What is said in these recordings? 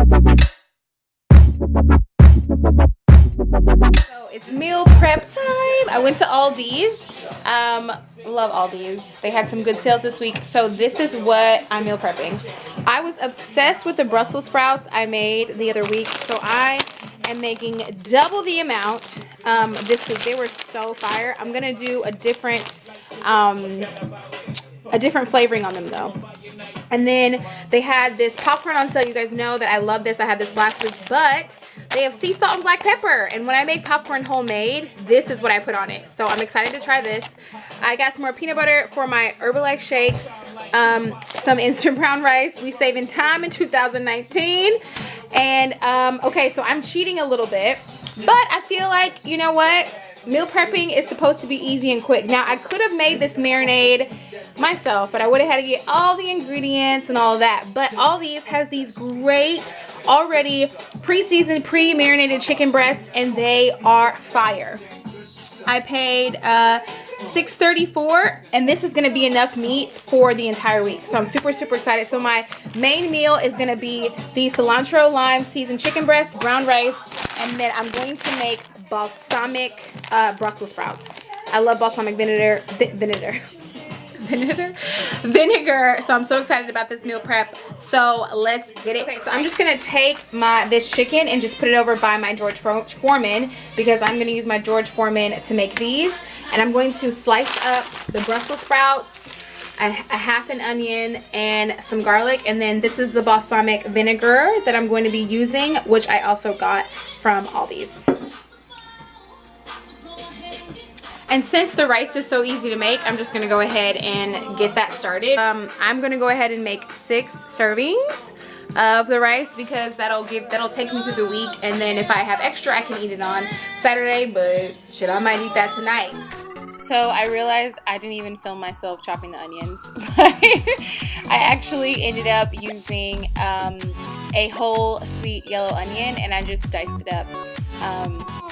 So it's meal prep time. I went to Aldi's. Love Aldi's. They had some good sales this week. So this is what I'm meal prepping. I was obsessed with the Brussels sprouts I made the other week. So I am making double the amount this week. They were so fire. I'm gonna do a different flavoring on them though. And then they had this popcorn on sale. You guys know that I love this. I had this last week, but they have sea salt and black pepper. And when I make popcorn homemade, this is what I put on it. So I'm excited to try this. I got some more peanut butter for my Herbalife shakes, some instant brown rice. We saving time in 2019. And okay, so I'm cheating a little bit, but I feel like, you know what? Meal prepping is supposed to be easy and quick. Now, I could have made this marinade myself, but I would have had to get all the ingredients and all of that. But Aldi's has these great, already pre-seasoned, pre-marinated chicken breasts, and they are fire. I paid $6.34, and this is going to be enough meat for the entire week. So I'm super, super excited. So my main meal is going to be the cilantro lime seasoned chicken breast, brown rice, and then I'm going to make balsamic Brussels sprouts. I love balsamic vinegar. So I'm so excited about this meal prep. So let's get it. Okay, so I'm just gonna take this chicken and just put it over by my George Foreman, because I'm gonna use my George Foreman to make these. And I'm going to slice up the Brussels sprouts, a half an onion, and some garlic. And then this is the balsamic vinegar that I'm going to be using, which I also got from Aldi's. And since the rice is so easy to make, I'm just gonna go ahead and get that started. I'm gonna go ahead and make 6 servings of the rice, because that'll take me through the week. And then if I have extra, I can eat it on Saturday, but shit, I might eat that tonight. So I realized I didn't even film myself chopping the onions. I actually ended up using a whole sweet yellow onion, and I just diced it up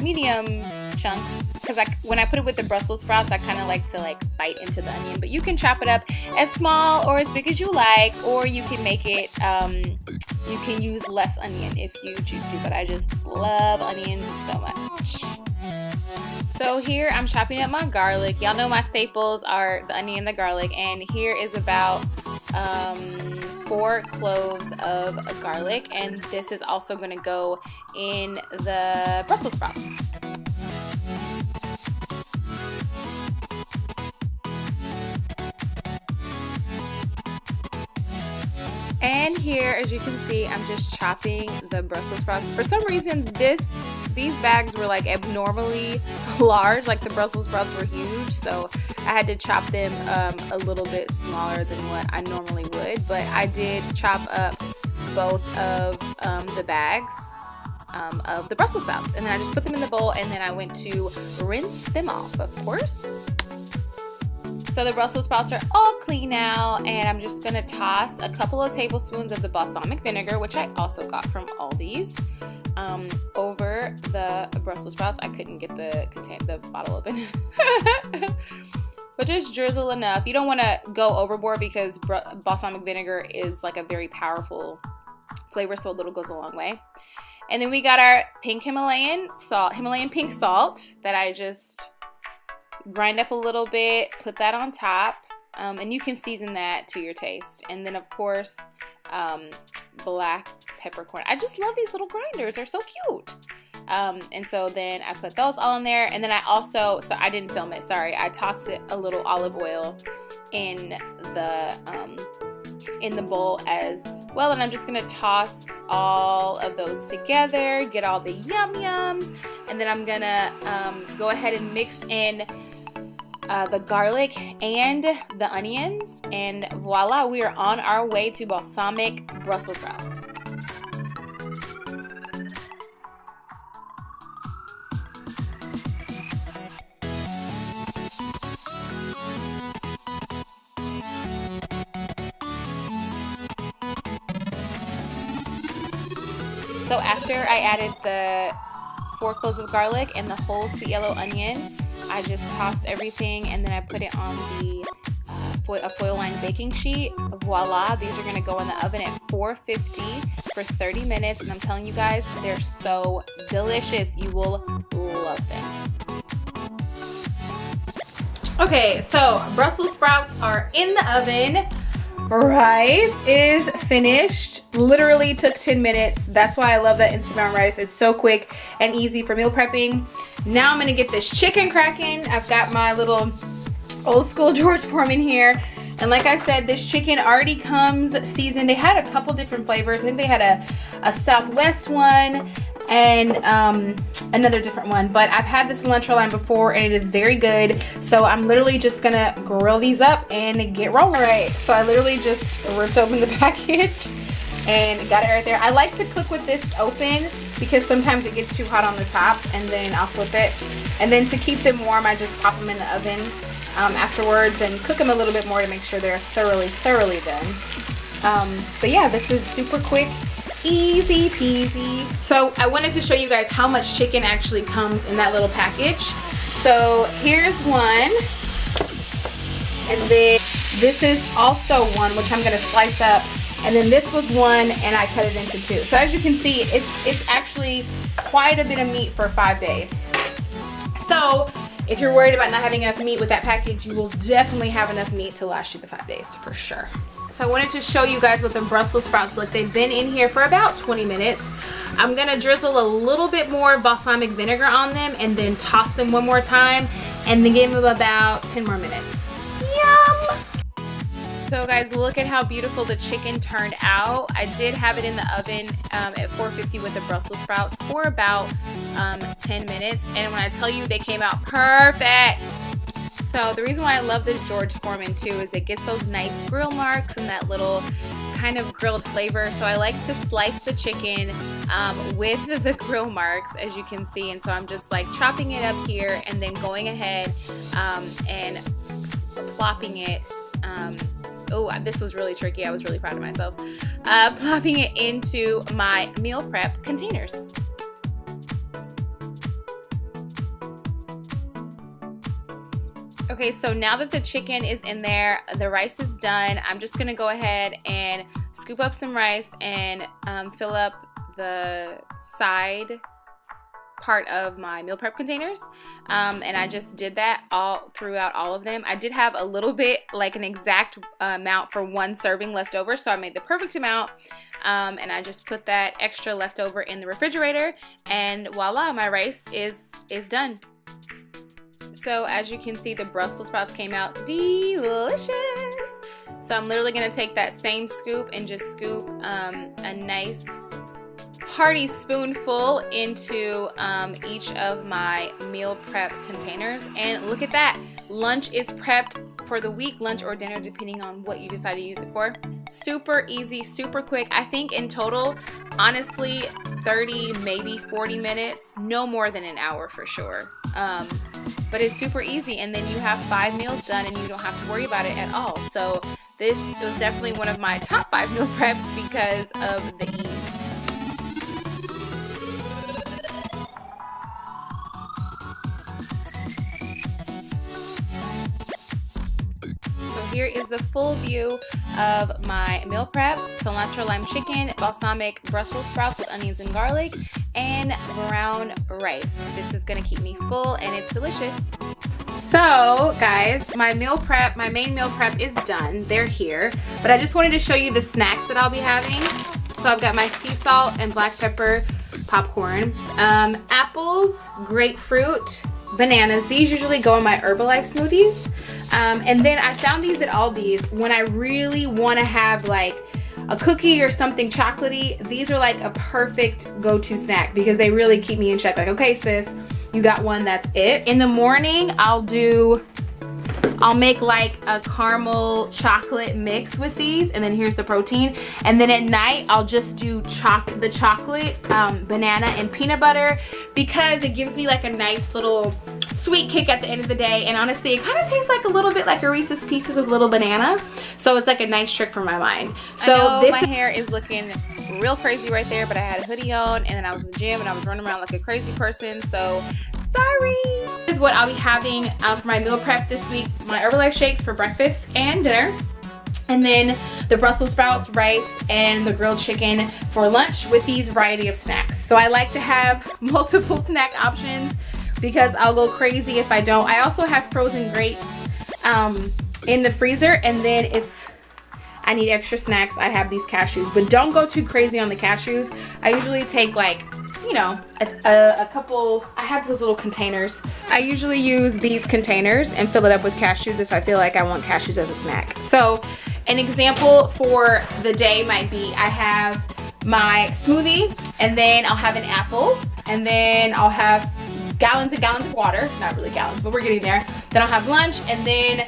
medium chunks, because when I put it with the Brussels sprouts, I kind of like to bite into the onion. But you can chop it up as small or as big as you like, or you can make it you can use less onion if you choose to, but I just love onions so much. So here I'm chopping up my garlic. Y'all know my staples are the onion and the garlic, and here is about 4 cloves of garlic, and this is also going to go in the Brussels sprouts. And here, as you can see, I'm just chopping the Brussels sprouts. For some reason, these bags were abnormally large, the Brussels sprouts were huge, so I had to chop them a little bit smaller than what I normally would. But I did chop up both of the bags of the Brussels sprouts, and then I just put them in the bowl, and then I went to rinse them off, of course. So the Brussels sprouts are all clean now, and I'm just going to toss a couple of tablespoons of the balsamic vinegar, which I also got from Aldi's, over the Brussels sprouts. I couldn't get the bottle open. But just drizzle enough. You don't want to go overboard, because balsamic vinegar is a very powerful flavor, so a little goes a long way. And then we got our pink Himalayan pink salt that I just grind up a little bit, put that on top, and you can season that to your taste. And then of course black peppercorn. I just love these little grinders, they're so cute. And so then I put those all in there, and then I also, so I didn't film it, sorry, I tossed it a little olive oil in the bowl as well. And I'm just gonna toss all of those together, get all the yum yums, and then I'm gonna go ahead and mix in the garlic and the onions, and voila, we are on our way to balsamic Brussels sprouts. So after I added the 4 cloves of garlic and the whole sweet yellow onion, I just tossed everything, and then I put it on the foil lined baking sheet. Voila, these are gonna go in the oven at 450 for 30 minutes, and I'm telling you guys, they're so delicious. You will love them. Okay, so Brussels sprouts are in the oven. Rice is finished. Literally took 10 minutes. That's why I love that Instagram rice. It's so quick and easy for meal prepping. Now I'm gonna get this chicken cracking. I've got my little old school George Foreman here. And like I said, this chicken already comes seasoned. They had a couple different flavors. I think they had a Southwest one and another different one. But I've had the cilantro line before and it is very good. So I'm literally just gonna grill these up and get rolling. Right. So I literally just ripped open the package and got it right there. I like to cook with this open because sometimes it gets too hot on the top, and then I'll flip it. And then to keep them warm, I just pop them in the oven afterwards and cook them a little bit more to make sure they're thoroughly done. But yeah, this is super quick, easy peasy. So I wanted to show you guys how much chicken actually comes in that little package. So here's one, and then this is also one which I'm gonna slice up, and then this was one and I cut it into two. So as you can see, it's actually quite a bit of meat for 5 days. So if you're worried about not having enough meat with that package, you will definitely have enough meat to last you the 5 days for sure. So I wanted to show you guys what the Brussels sprouts look. They've been in here for about 20 minutes. I'm gonna drizzle a little bit more balsamic vinegar on them and then toss them one more time and then give them about 10 more minutes. Yum! So guys, look at how beautiful the chicken turned out. I did have it in the oven at 450 with the Brussels sprouts for about 10 minutes. And when I tell you they came out perfect. So the reason why I love this George Foreman too is it gets those nice grill marks and that little kind of grilled flavor. So I like to slice the chicken with the grill marks, as you can see. And so I'm just like chopping it up here and then going ahead and plopping it. Oh, this was really tricky. I was really proud of myself. Plopping it into my meal prep containers. Okay, so now that the chicken is in there, the rice is done. I'm just gonna go ahead and scoop up some rice and fill up the side part of my meal prep containers, and I just did that all throughout all of them. I did have a little bit, like an exact amount for one serving left over, so I made the perfect amount, and I just put that extra leftover in the refrigerator, and voila, my rice is done. So as you can see, the Brussels sprouts came out delicious. So I'm literally gonna take that same scoop and just scoop a nice hearty spoonful into each of my meal prep containers. And look at that, lunch is prepped for the week, lunch or dinner depending on what you decide to use it for. Super easy, super quick. I think in total, honestly, 30 maybe 40 minutes, no more than an hour for sure. But it's super easy, and then you have 5 meals done and you don't have to worry about it at all. So this was definitely one of my top 5 meal preps because of the ease. Here is the full view of my meal prep: cilantro lime chicken, balsamic Brussels sprouts with onions and garlic, and brown rice. This is gonna keep me full and it's delicious. So guys, my main meal prep is done. They're here, but I just wanted to show you the snacks that I'll be having. So I've got my sea salt and black pepper popcorn, apples, grapefruit, bananas. These usually go in my Herbalife smoothies. And then I found these at Aldi's when I really want to have like a cookie or something chocolatey. These are like a perfect go-to snack because they really keep me in check. Like, okay, sis, you got one, that's it. In the morning, I'll make like a caramel chocolate mix with these, and then here's the protein. And then at night, I'll just do the chocolate, banana and peanut butter, because it gives me like a nice little sweet kick at the end of the day. And honestly, it kind of tastes like a little bit like a Reese's Pieces with little banana. So it's like a nice trick for my mind. So I know my hair is looking real crazy right there, but I had a hoodie on and then I was in the gym and I was running around like a crazy person. So Sorry. This is what I'll be having for my meal prep this week. My Herbalife shakes for breakfast and dinner. And then the Brussels sprouts, rice, and the grilled chicken for lunch with these variety of snacks. So I like to have multiple snack options because I'll go crazy if I don't. I also have frozen grapes in the freezer, and then if I need extra snacks, I have these cashews. But don't go too crazy on the cashews. I usually take like, you know, a couple. I have those little containers. I usually use these containers and fill it up with cashews if I feel like I want cashews as a snack. So an example for the day might be I have my smoothie, and then I'll have an apple, and then I'll have gallons and gallons of water. Not really gallons, but we're getting there. Then I'll have lunch, and then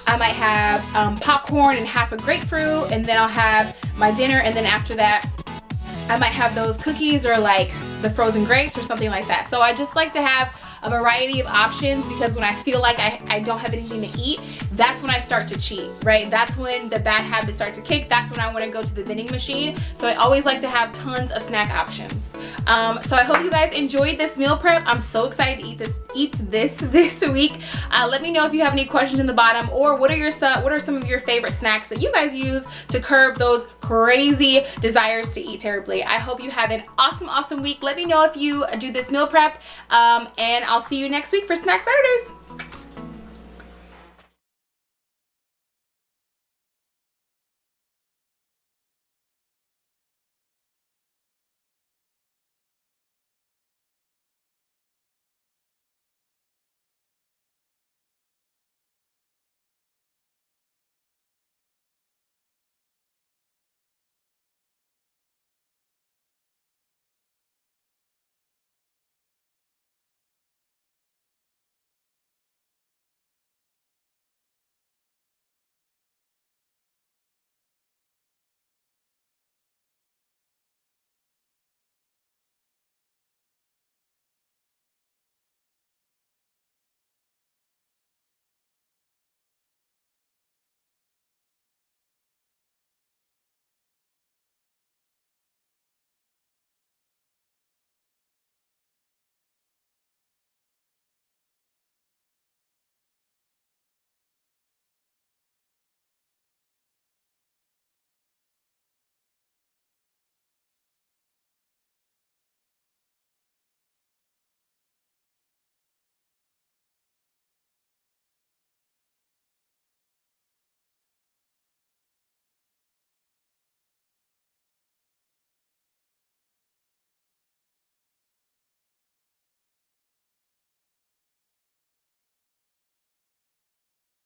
I might have popcorn and half a grapefruit, and then I'll have my dinner, and then after that I might have those cookies or like the frozen grapes or something like that. So I just like to have a variety of options, because when I feel like I don't have anything to eat, that's when I start to cheat, right? That's when the bad habits start to kick. That's when I want to go to the vending machine. So I always like to have tons of snack options. So I hope you guys enjoyed this meal prep. I'm so excited to eat this week. Let me know if you have any questions in the bottom, or what are some of your favorite snacks that you guys use to curb those crazy desires to eat terribly. I hope you have an awesome week. Let me know if you do this meal prep, and I'll see you next week for Snack Saturdays.